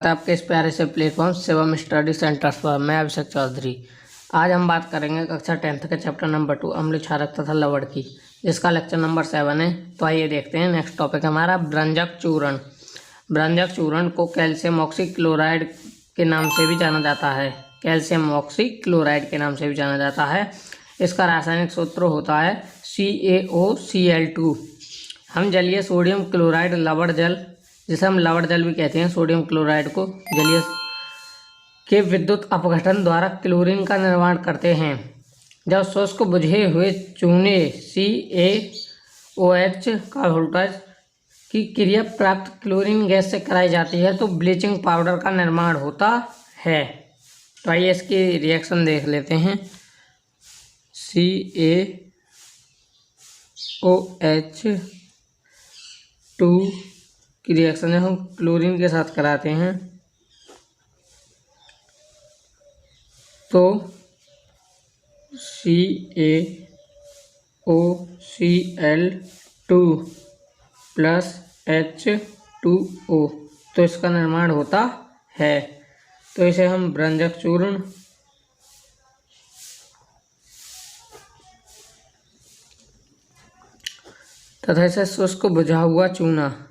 आपके इस प्यारे से प्लेटफॉर्म शिवम स्टडी सेंटर्स पर। मैं अभिषेक चौधरी। आज हम बात करेंगे कक्षा 10th के चैप्टर नंबर 2 अम्ल क्षारक तथा लवण की, जिसका लेक्चर नंबर 7 है। तो आइए देखते हैं। नेक्स्ट टॉपिक हमारा ब्रंजक चूर्ण। ब्रंजक चूर्ण को कैल्शियम ऑक्सीक्लोराइड के नाम से भी जाना जाता है। कैल्शियम ऑक्सीक्लोराइड के नाम से भी जाना जाता है। इसका रासायनिक सूत्र होता है CaOCl2। हम जलीय सोडियम क्लोराइड लवण जल, जिसे हम लवण जल भी कहते हैं, सोडियम क्लोराइड को जलीय के विद्युत अपघटन द्वारा क्लोरीन का निर्माण करते हैं। जब शुष्क बुझे हुए चूने CaOH का वोल्टेज की क्रिया प्राप्त क्लोरीन गैस से कराई जाती है तो ब्लीचिंग पाउडर का निर्माण होता है। तो आइए इसकी रिएक्शन देख लेते हैं। CaOH2 की रिएक्शन हम क्लोरीन के साथ कराते हैं तो CaOCl2 प्लस H2O, तो इसका निर्माण होता है। तो इसे हम ब्रंजक चूर्ण तथा इसे शुष्क बुझा हुआ चूना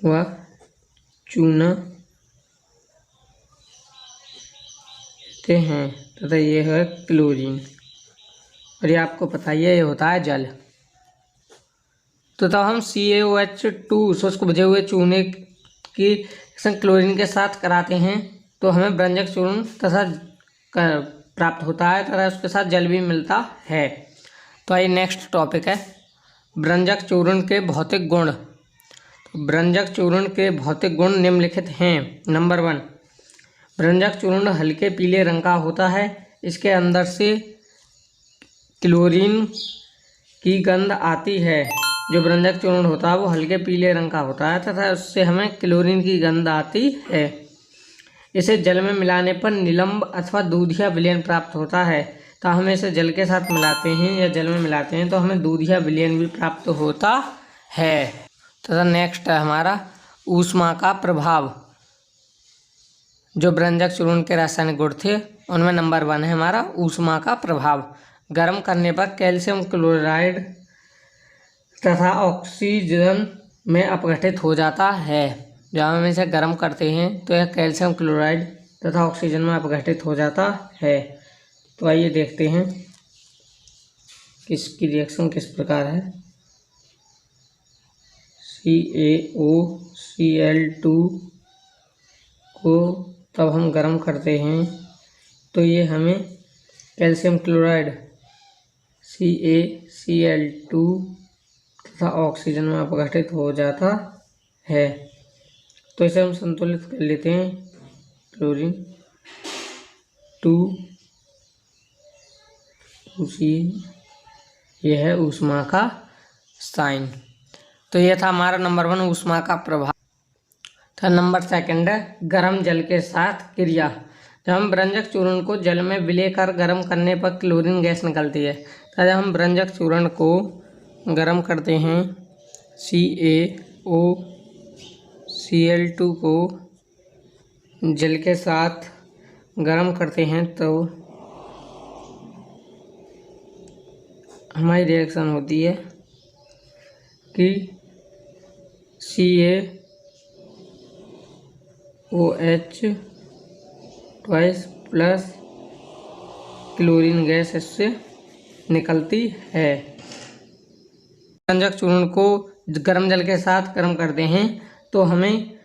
व चूना कहते हैं तथा ये है क्लोरीन, और ये आपको पता ही है ये होता है जल। तो तब हम CaOH2 शुष्क बुझे हुए चूने की क्लोरीन के साथ कराते हैं तो हमें ब्रंजक चूर्ण तथा प्राप्त होता है तथा उसके साथ जल भी मिलता है। तो आइए नेक्स्ट टॉपिक है ब्रंजक चूर्ण के भौतिक गुण। ब्रंजक चूर्ण के भौतिक गुण निम्नलिखित हैं। नंबर 1, ब्रंजक चूर्ण हल्के पीले रंग का होता है। इसके अंदर से क्लोरीन की गंध आती है। जो ब्रंजक चूर्ण होता है वो हल्के पीले रंग का होता है तथा उससे हमें क्लोरीन की गंध आती है। इसे जल में मिलाने पर निलंब अथवा दूधिया विलयन प्राप्त होता है। तो हम इसे जल के साथ मिलाते हैं या जल में मिलाते हैं तो हमें दूधिया विलयन भी प्राप्त होता है। तथा नेक्स्ट है हमारा ऊष्मा का प्रभाव। जो ब्रंजक चूर्ण के रासायनिक गुण थे उनमें नंबर 1 है हमारा ऊष्मा का प्रभाव। गर्म करने पर कैल्शियम क्लोराइड तथा ऑक्सीजन में अपघटित हो जाता है। जब हम इसे गर्म करते हैं तो यह कैल्शियम क्लोराइड तथा ऑक्सीजन में अपघटित हो जाता है। तो आइए देखते हैं किसकी रिएक्शन किस प्रकार है। CaOCl2 को तब हम गर्म करते हैं तो ये हमें कैल्शियम क्लोराइड CaCl2 तथा ऑक्सीजन में अपघटित हो जाता है। तो इसे हम संतुलित कर लेते हैं। क्लोरीन 2 यह है ऊष्मा का साइन। तो यह था हमारा नंबर 1 ऊष्मा का प्रभाव। तो नंबर 2 है गर्म जल के साथ क्रिया। जब हम ब्रंजक चूर्ण को जल में विलय कर गर्म करने पर क्लोरीन गैस निकलती है। तो जब हम ब्रंजक चूर्ण को गर्म करते हैं CaOCl2 को जल के साथ गर्म करते हैं तो हमारी रिएक्शन होती है कि CaOH twice plus chlorine gas इससे निकलती है। ब्रंजक चूर्ण को गर्म जल के साथ गर्म करते हैं तो हमें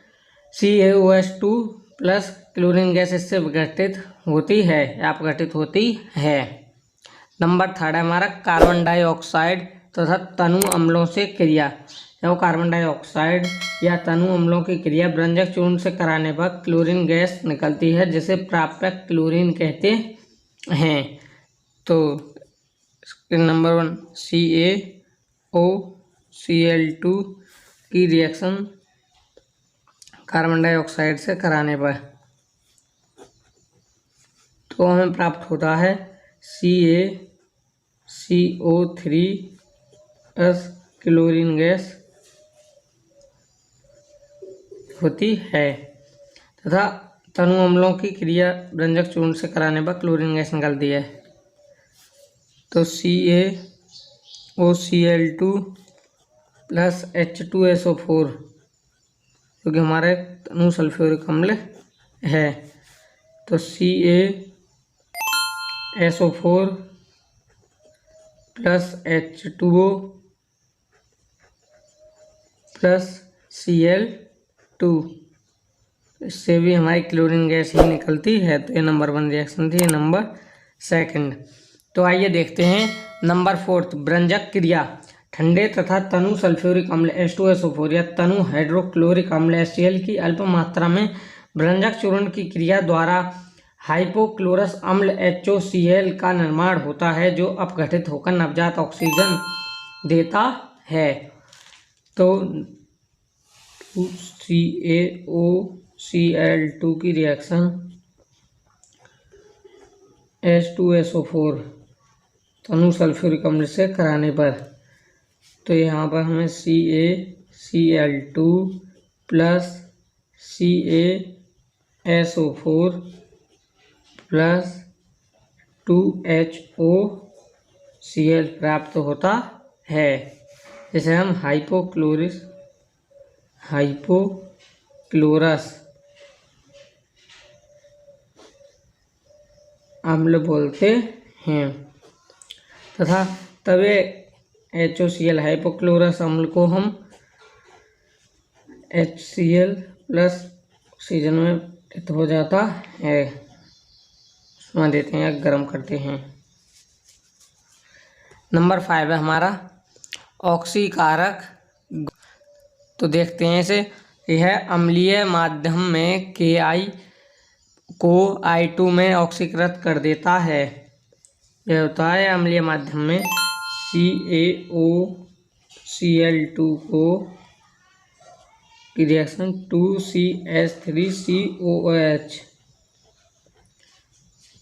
CaOH2 प्लस क्लोरीन गैस इससे अपघटित होती है। नंबर 3 है हमारा कार्बन डाइऑक्साइड तथा तनु अम्लों से क्रिया। जब कार्बन डाइऑक्साइड या तनु अम्लों की क्रिया ब्रंजक चूर्ण से कराने पर क्लोरीन गैस निकलती है, जिसे प्राप्यक क्लोरीन कहते हैं। तो नंबर 1 CaOCl2 की रिएक्शन कार्बन डाइऑक्साइड से कराने पर तो हमें प्राप्त होता है CaCl2 CO3 plus chlorine gas होती है तथा तनु अम्लों की क्रिया व्यंजक चूर्ण से कराने पर क्लोरीन गैस निकलती है। तो CaOCl2 प्लस H2SO4 जो कि हमारा तनु सल्फ्यूरिक अम्ल है। तो CaSO4 plus H2O plus Cl2, इससे भी हमारी क्लोरीन गैस ही निकलती है। तो ये नंबर 1 रिएक्शन थी। नंबर 2। तो आइए देखते हैं नंबर 4 व्यंजक क्रिया। ठंडे तथा तनु सल्फ्यूरिक अम्ल H2SO4 या तनु हाइड्रोक्लोरिक अम्ल HCl की अल्प मात्रा में व्यंजक चूर्ण की क्रिया द्वारा हाइपोक्लोरस अम्ल HOCl का निर्माण होता है, जो अपघटित होकर नवजात ऑक्सीजन देता है। तो CaOCl2 की रिएक्शन H2SO4 तनु सल्फ्यूरिक अम्ल से कराने पर, तो यहाँ पर हमें CaCl2 plus CaSO4 plus 2HOCl प्राप्त होता है, जिसे हम हाइपोक्लोरस अम्ल बोलते हैं तथा तवे HOCl हाइपोक्लोरस अम्ल को हम HCl प्लस ऑक्सीजन में हो जाता है, उसमें देते हैं, गर्म करते हैं। नंबर 5 है हमारा ऑक्सीकारक। तो देखते हैं इसे। यह अम्लीय माध्यम में Ki को I2 में ऑक्सीकृत कर देता है। यह होता है अम्लीय माध्यम में CaOCl2 को की रिएक्शन 2CH3COOH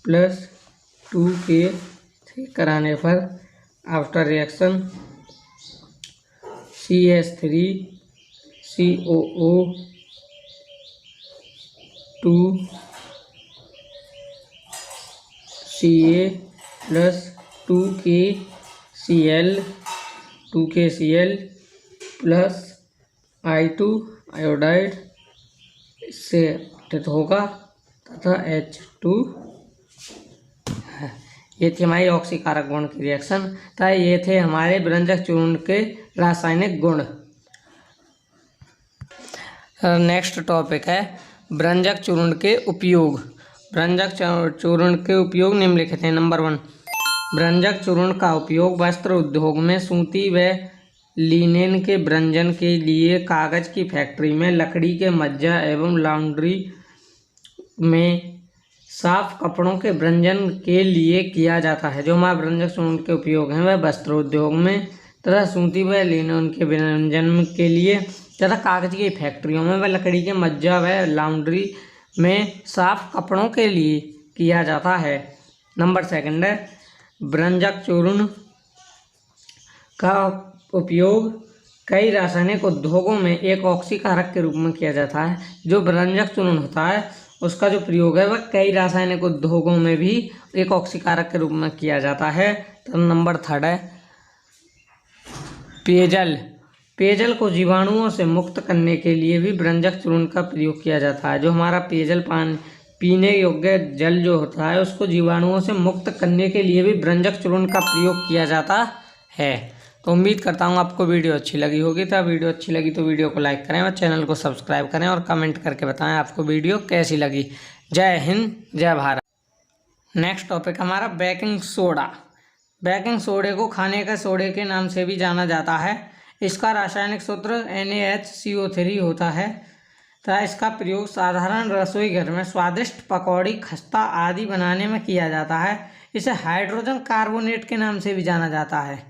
प्लस 2K3 कराने पर after reaction CH3COO 2Ca plus 2KCl plus I2 iodide इससे अपघटित होगा तथा H2। ये थी हमारी ऑक्सीकारक गुण की रिएक्शन तथा ये थे हमारे व्यंजक चूर्ण के रासायनिक गुण। नेक्स्ट टॉपिक है व्यंजक चूर्ण के उपयोग। व्यंजक चूर्ण के उपयोग निम्नलिखित हैं। नंबर 1 व्यंजक चूर्ण का उपयोग वस्त्र उद्योग में सूती व लिनेन के व्यंजन के लिए, कागज की फैक्ट्री में लकड़ी के मज्जा एवं लॉन्ड्री में साफ कपड़ों के व्यंजन के लिए किया जाता है। जो हमारे व्यंजक चूर्ण के उपयोग हैं वह वस्त्र उद्योग में तथा सूती व लिनेन के व्यंजन के लिए तथा कागज की फैक्ट्रियों में व लकड़ी के मज्जा व लॉन्ड्री में साफ कपड़ों के लिए किया जाता है। नंबर 2 है व्यंजक चूर्ण का उपयोग कई रासायनिक उद्योगों में एक ऑक्सीकारक के रूप में किया जाता है। जो व्यंजक चूर्ण होता है उसका जो प्रयोग है वह कई रासायनिक उद्योगों में भी एक ऑक्सीकारक के रूप में किया जाता है। तो नंबर 3 है पेयजल। पेयजल को जीवाणुओं से मुक्त करने के लिए भी व्यंजक चूर्ण का प्रयोग किया जाता है। जो हमारा पेयजल पानी पीने योग्य जल जो होता है उसको जीवाणुओं से मुक्त करने के लिए भी व्यंजक चूर्ण का प्रयोग किया जाता है। तो उम्मीद करता हूँ आपको वीडियो अच्छी लगी होगी। तो वीडियो अच्छी लगी तो वीडियो को लाइक करें और चैनल को सब्सक्राइब करें और कमेंट करके बताएं आपको वीडियो कैसी लगी। जय हिंद, जय भारत। नेक्स्ट टॉपिक हमारा बेकिंग सोडा। बेकिंग सोडे को खाने के सोडे के नाम से भी जाना जाता है। इसका रासायनिक सूत्र NaHCO3 होता है तथा इसका प्रयोग साधारण रसोई घर में स्वादिष्ट पकौड़ी, खस्ता आदि बनाने में किया जाता है। इसे हाइड्रोजन कार्बोनेट के नाम से भी जाना जाता है।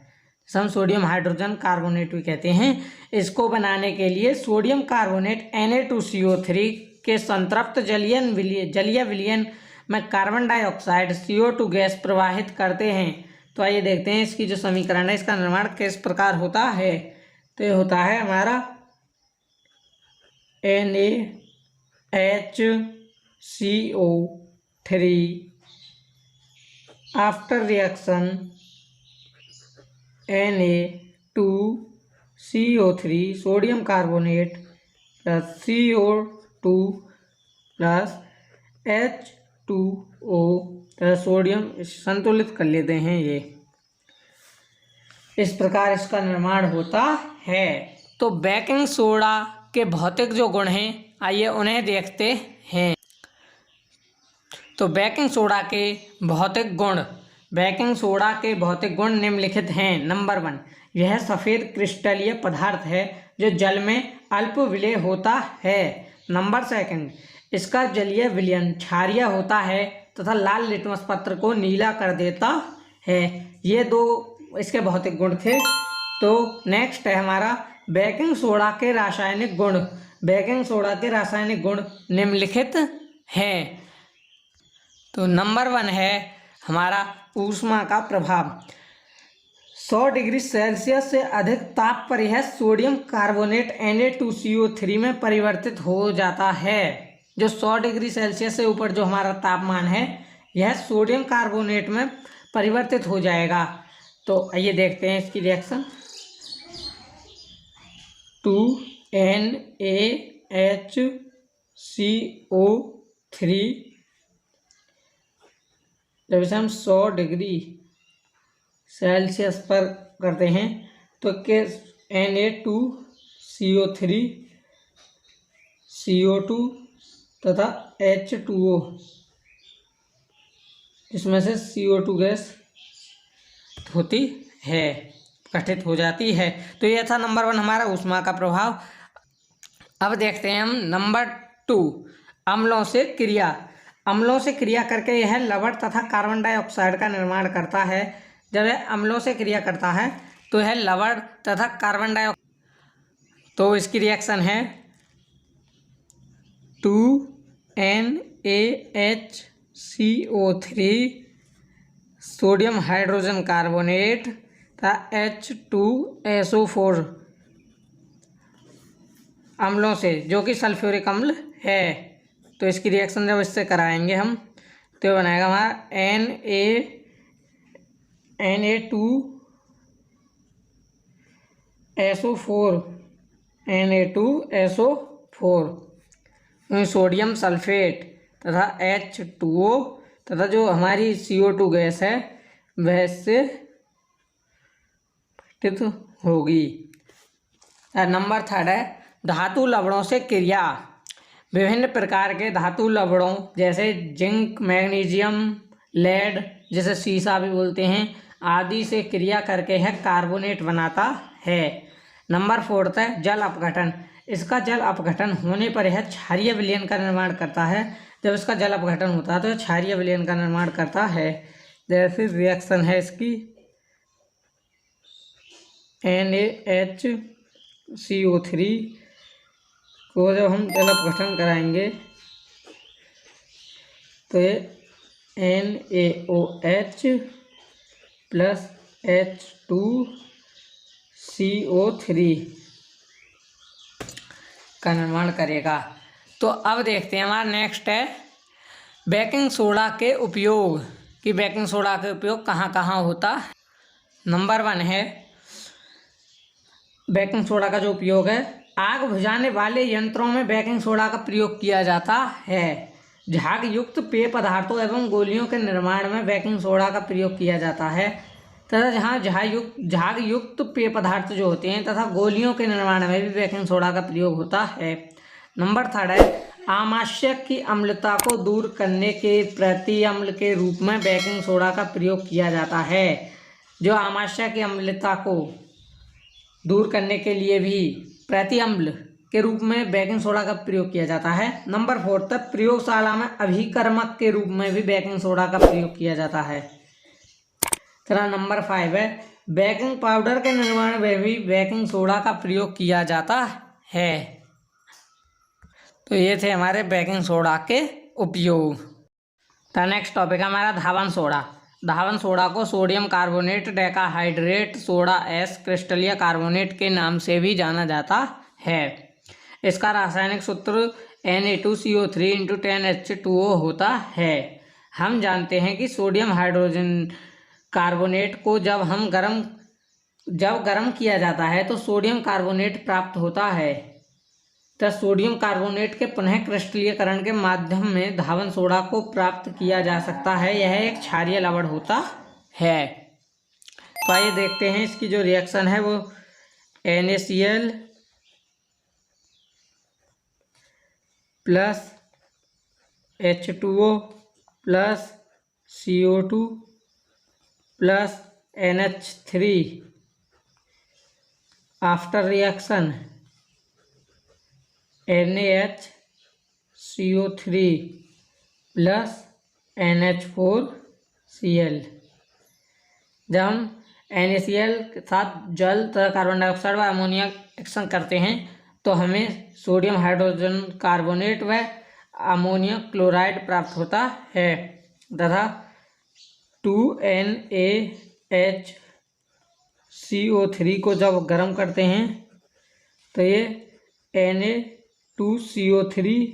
हम सोडियम हाइड्रोजन कार्बोनेट भी कहते हैं। इसको बनाने के लिए सोडियम कार्बोनेट Na2CO3 के संतृप्त जलीय विलयन में कार्बन डाइऑक्साइड CO2 गैस प्रवाहित करते हैं तो आइए देखते हैं इसकी जो समीकरण है इसका निर्माण किस प्रकार होता है। तो ये होता है हमारा NaHCO3 after reaction Na2CO3 sodium carbonate plus CO2 plus H2O plus sodium संतुलित कर लेते हैं। ये इस प्रकार इसका निर्माण होता है। तो बेकिंग सोडा के भौतिक जो गुण हैं आइए उन्हें देखते हैं। तो बेकिंग सोडा के भौतिक गुण निम्नलिखित हैं। नंबर 1, यह सफ़ेद क्रिस्टलीय पदार्थ है जो जल में अल्प विलेय होता है। नंबर 2, इसका जलीय विलयन क्षारीय होता है तथा लाल लिटमस पत्र को नीला कर देता है। ये 2 इसके भौतिक गुण थे। तो नेक्स्ट है हमारा बेकिंग सोडा के रासायनिक गुण। बेकिंग सोडा के रासायनिक गुण निम्नलिखित हैं। तो नंबर 1 है हमारा ऊष्मा का प्रभाव। 100 डिग्री सेल्सियस से अधिक ताप पर यह सोडियम कार्बोनेट Na2CO3 में परिवर्तित हो जाता है। जो 100 डिग्री सेल्सियस से ऊपर जो हमारा तापमान है यह सोडियम कार्बोनेट में परिवर्तित हो जाएगा। तो आइए देखते हैं इसकी रिएक्शन। 2NaHCO3 जब इसे हम 100 डिग्री सेल्सियस पर करते हैं तो के Na2CO3 CO2 तथा H2O इसमें से CO2 गैस होती है, गठित हो जाती है। तो ये था नंबर 1 हमारा ऊष्मा का प्रभाव। अब देखते हैं हम नंबर 2 अम्लों से क्रिया। अम्लों से क्रिया करके यह लवण तथा कार्बन डाइऑक्साइड का निर्माण करता है। जब यह अम्लों से क्रिया करता है तो यह लवण तथा कार्बन डाइऑक्साइड, तो इसकी रिएक्शन है 2NaHCO3 सोडियम हाइड्रोजन कार्बोनेट तथा H2SO4 अम्लों से, जो कि सल्फ्यूरिक अम्ल है। तो इसकी रिएक्शन जब इससे कराएंगे हम तो ये बनेगा हमारा Na2SO4 सोडियम सल्फेट तथा H2O तथा जो हमारी CO2 गैस है वह इससे गठित होगी। नंबर 3 है धातु लवणों से क्रिया। विभिन्न प्रकार के धातु लवणों जैसे जिंक, मैग्नीशियम, लेड, जैसे सीसा भी बोलते हैं, आदि से क्रिया करके यह कार्बोनेट बनाता है। नंबर 4 है जल अपघटन। इसका जल अपघटन होने पर यह क्षारीय विलयन का निर्माण करता है। जब इसका जल अपघटन होता है तो क्षारीय विलयन का निर्माण करता है। जैसे रिएक्शन है इसकी NaHCO3 को जब हम जल अपघटन कराएंगे तो ये NaOH प्लस H2CO3 का निर्माण करेगा। तो अब देखते हैं हमारा नेक्स्ट है बेकिंग सोडा के उपयोग कि बेकिंग सोडा का उपयोग कहाँ कहाँ होता। नंबर 1 है बेकिंग सोडा का जो उपयोग है, आग बुझाने वाले यंत्रों में बेकिंग सोडा का प्रयोग किया जाता है। झाग युक्त पेय पदार्थों एवं गोलियों के निर्माण में बेकिंग सोडा का प्रयोग किया जाता है तथा जहाँ झाग युक्त पेय पदार्थ जो होते हैं तथा गोलियों के निर्माण में भी बेकिंग सोडा का प्रयोग होता है। नंबर 3 है आमाशय की अम्लता को दूर करने के प्रति अम्ल के रूप में बेकिंग सोडा का प्रयोग किया जाता है। जो आमाशय की अम्लता को दूर करने के लिए भी प्रति अम्ल के रूप में बेकिंग सोडा का प्रयोग किया जाता है। नंबर 4 तक प्रयोगशाला में अभिकर्मक के रूप में भी बेकिंग सोडा का प्रयोग किया जाता है। तरह नंबर 5 है बेकिंग पाउडर के निर्माण में भी बेकिंग सोडा का प्रयोग किया जाता है। तो ये थे हमारे बेकिंग सोडा के उपयोग। तो नेक्स्ट टॉपिक है हमारा धावन सोडा। धावन सोडा को sodium carbonate, decahydrate soda S, क्रिस्टलीय कार्बोनेट के नाम से भी जाना जाता है। इसका रासायनिक सूत्र Na2CO3 × 10H2O होता है। हम जानते हैं कि सोडियम हाइड्रोजन कार्बोनेट को जब गर्म किया जाता है तो सोडियम कार्बोनेट प्राप्त होता है। तो सोडियम कार्बोनेट के पुनः क्रिस्टलीकरण के माध्यम में धावन सोडा को प्राप्त किया जा सकता है। यह एक क्षारीय लवण होता है। तो आइए देखते हैं इसकी जो रिएक्शन है वो NaCl plus H2O plus CO2 plus NH3 after reaction NaHCO3 plus NH4Cl। जब हम NaCl के साथ जल तथा कार्बन डाइऑक्साइड व अमोनिया एक्शन करते हैं तो हमें सोडियम हाइड्रोजन कार्बोनेट व अमोनियम क्लोराइड प्राप्त होता है तथा 2NaHCO3 को जब गर्म करते हैं तो ये Na2CO3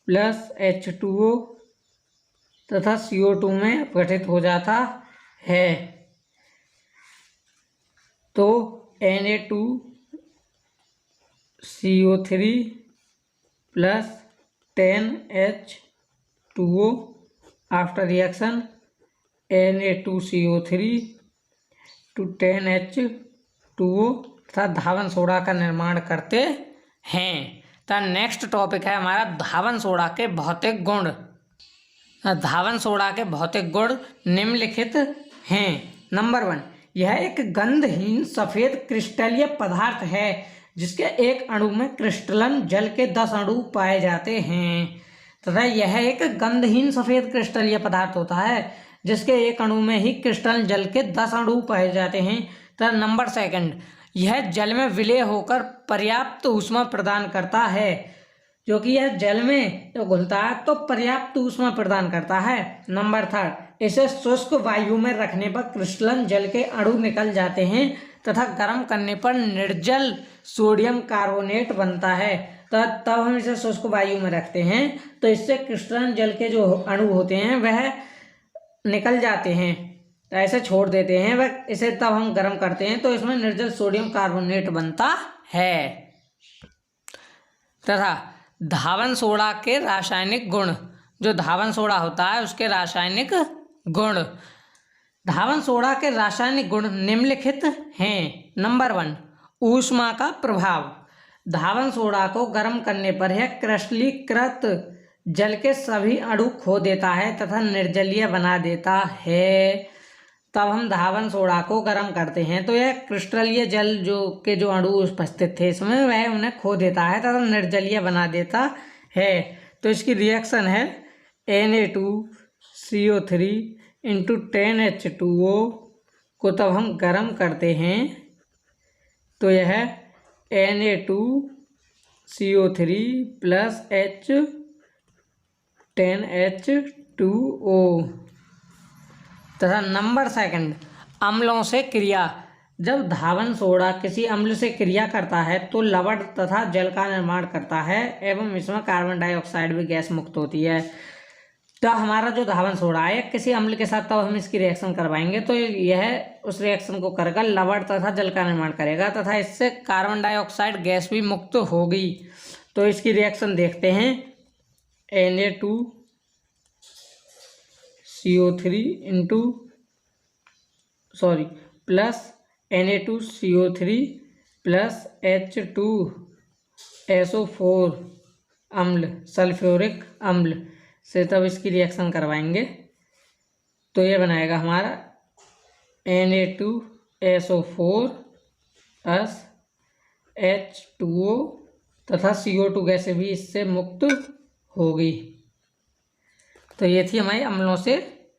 प्लस H2O तथा CO2 में अपघटित हो जाता है। तो Na2CO3 plus 10H2O after reaction Na2CO3 to 10H2O तथा धावन सोडा का निर्माण करते हैं। तो नेक्स्ट टॉपिक है हमारा धावन सोडा के भौतिक गुण। धावन सोडा के भौतिक गुण निम्नलिखित हैं। नंबर 1, यह एक गंधहीन सफ़ेद क्रिस्टलीय पदार्थ है जिसके एक अणु में क्रिस्टलन जल के 10 अणु पाए जाते हैं तथा यह एक गंधहीन सफ़ेद क्रिस्टलीय पदार्थ होता है जिसके एक अणु में ही क्रिस्टलन जल के 10 अणु पाए जाते हैं। तथा नंबर 2, यह जल में विलय होकर पर्याप्त ऊष्मा प्रदान करता है, जो कि यह जल में तो घुलता है तो पर्याप्त ऊष्मा प्रदान करता है। नंबर 3, इसे शुष्क वायु में रखने पर क्रिस्टलन जल के अणु निकल जाते हैं तथा गर्म करने पर निर्जल सोडियम कार्बोनेट बनता है। तो तब हम इसे शुष्क वायु में रखते हैं तो इससे क्रिस्टलन जल के जो अणु होते हैं वह निकल जाते हैं, तो ऐसे छोड़ देते हैं वह। इसे तब हम गर्म करते हैं तो इसमें निर्जल सोडियम कार्बोनेट बनता है। तथा धावन सोडा के रासायनिक गुण, जो धावन सोडा होता है उसके रासायनिक गुण। धावन सोडा के रासायनिक गुण निम्नलिखित हैं। नंबर 1, ऊष्मा का प्रभाव। धावन सोडा को गर्म करने पर यह क्रिस्टलीकृत जल के सभी अणु खो देता है तथा निर्जलीय बना देता है। तब हम धावन सोडा को गर्म करते हैं तो यह क्रिस्टलीय जल जो अणु उपस्थित थे इसमें वह उन्हें खो देता है तथा निर्जलीय बना देता है। तो इसकी रिएक्शन है Na2CO3 × 10H2O को तब हम गर्म करते हैं तो यह Na2CO3 प्लस 10H2O। तथा नंबर 2, अम्लों से क्रिया। जब धावन सोडा किसी अम्ल से क्रिया करता है तो लवण तथा जल का निर्माण करता है एवं इसमें कार्बन डाइऑक्साइड भी गैस मुक्त होती है। तो हमारा जो धावन सोडा है किसी अम्ल के साथ तब हम इसकी रिएक्शन करवाएंगे तो यह उस रिएक्शन को करेगा, लवण तथा जल का निर्माण करेगा तथा इससे कार्बन डाइऑक्साइड गैस भी मुक्त होगी। तो इसकी रिएक्शन देखते हैं। Na2CO3 प्लस H2SO4 अम्ल, सल्फ्यूरिक अम्ल से तब इसकी रिएक्शन करवाएंगे तो ये बनाएगा हमारा Na2SO4 प्लस H2O तथा CO2 गैस भी इससे मुक्त होगी। तो ये थी हमारी अम्लों से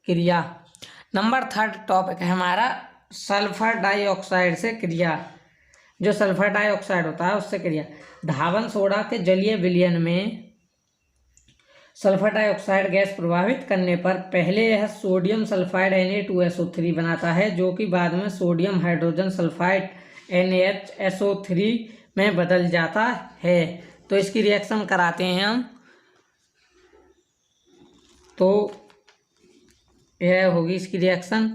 क्रिया। नंबर 3 टॉपिक है हमारा सल्फर डाइऑक्साइड से क्रिया। जो सल्फर डाइऑक्साइड होता है उससे क्रिया। धावन सोडा के जलीय विलयन में सल्फर डाइऑक्साइड गैस प्रभावित करने पर पहले यह सोडियम सल्फाइड Na2SO3 बनाता है, जो कि बाद में सोडियम हाइड्रोजन सल्फाइड NaHSO3 में बदल जाता है। तो इसकी रिएक्शन कराते हैं हम। तो यह होगी इसकी रिएक्शन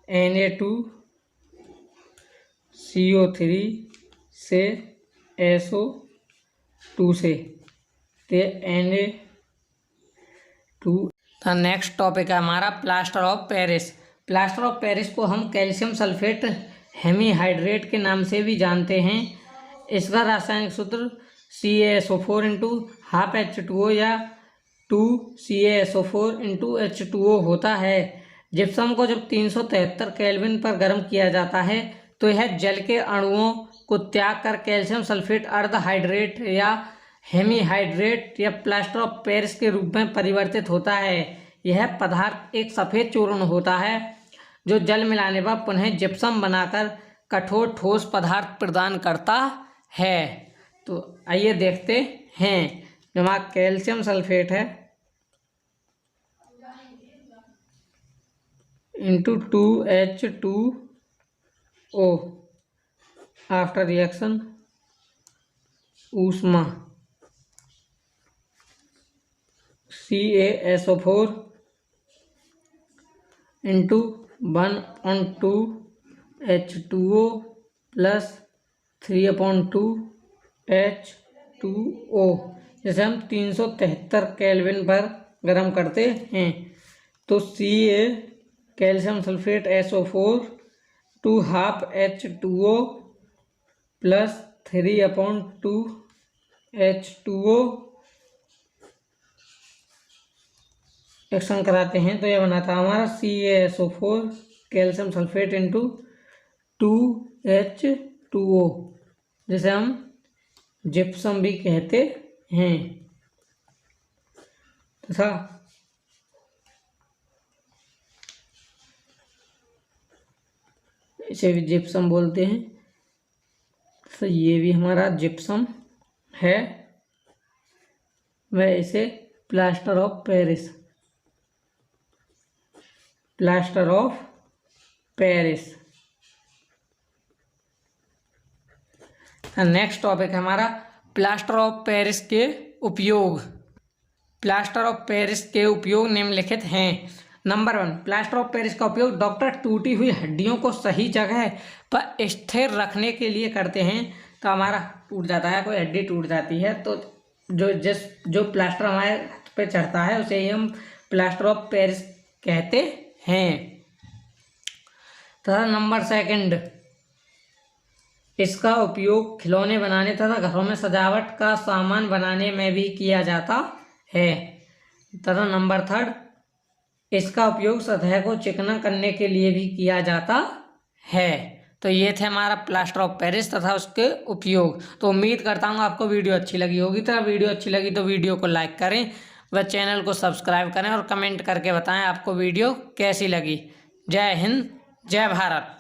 Na2CO3 से SO2 से Na2। नेक्स्ट टॉपिक है हमारा plaster of Paris. Plaster of Paris को हम कैल्शियम सल्फेट हेमीहाइड्रेट के नाम से भी जानते हैं। इसका रासायनिक सूत्र CaSO4 इंटू हाफ H2O या 2CaSO4 इंटू H2O होता है। जिप्सम को जब 373 केल्विन पर गर्म किया जाता है तो यह जल के अणुओं को त्याग कर कैल्शियम सल्फेट अर्ध हाइड्रेट या हेमीहाइड्रेट या प्लास्टर ऑफ पेरिस के रूप में परिवर्तित होता है। यह पदार्थ एक सफ़ेद चूर्ण होता है जो जल मिलाने पर पुनः जिप्सम बनाकर कठोर ठोस पदार्थ प्रदान करता है। तो आइए देखते हैं। जो हमारा कैल्शियम सल्फेट है इंटू 2H2O आफ्टर रिएक्शन ऊष्मा CaSO4 into 1/2 H2O plus 3/2 H2O। जैसे हम 373 केल्विन पर गर्म करते हैं तो Ca calcium sulphate SO4 two half H2O plus 3/2 H2O action कराते हैं तो यह बनाता है हमारा CaSO4 calcium sulphate into 2H2O, जिसे हम जिप्सम भी कहते हैं तथा इसे भी जिप्सम बोलते हैं। तो ये भी हमारा जिप्सम है। वह इसे plaster of Paris next topic है हमारा प्लास्टर ऑफ पेरिस के उपयोग। प्लास्टर ऑफ पेरिस के उपयोग निम्नलिखित हैं। नंबर 1, प्लास्टर ऑफ पेरिस का उपयोग डॉक्टर टूटी हुई हड्डियों को सही जगह पर स्थिर रखने के लिए करते हैं। तो हमारा टूट जाता है, कोई हड्डी टूट जाती है तो जो प्लास्टर हमारे पे चढ़ता है उसे ही हम प्लास्टर ऑफ पेरिस कहते हैं। तथा नंबर 2, इसका उपयोग खिलौने बनाने तथा घरों में सजावट का सामान बनाने में भी किया जाता है। तथा नंबर 3, इसका उपयोग सतह को चिकना करने के लिए भी किया जाता है। तो ये थे हमारा प्लास्टर ऑफ पेरिस तथा उसके उपयोग। तो उम्मीद करता हूँ आपको वीडियो अच्छी लगी होगी। तो वीडियो अच्छी लगी तो वीडियो को लाइक करें व चैनल को सब्सक्राइब करें और कमेंट करके बताएं आपको वीडियो कैसी लगी। जय हिंद, जय भारत।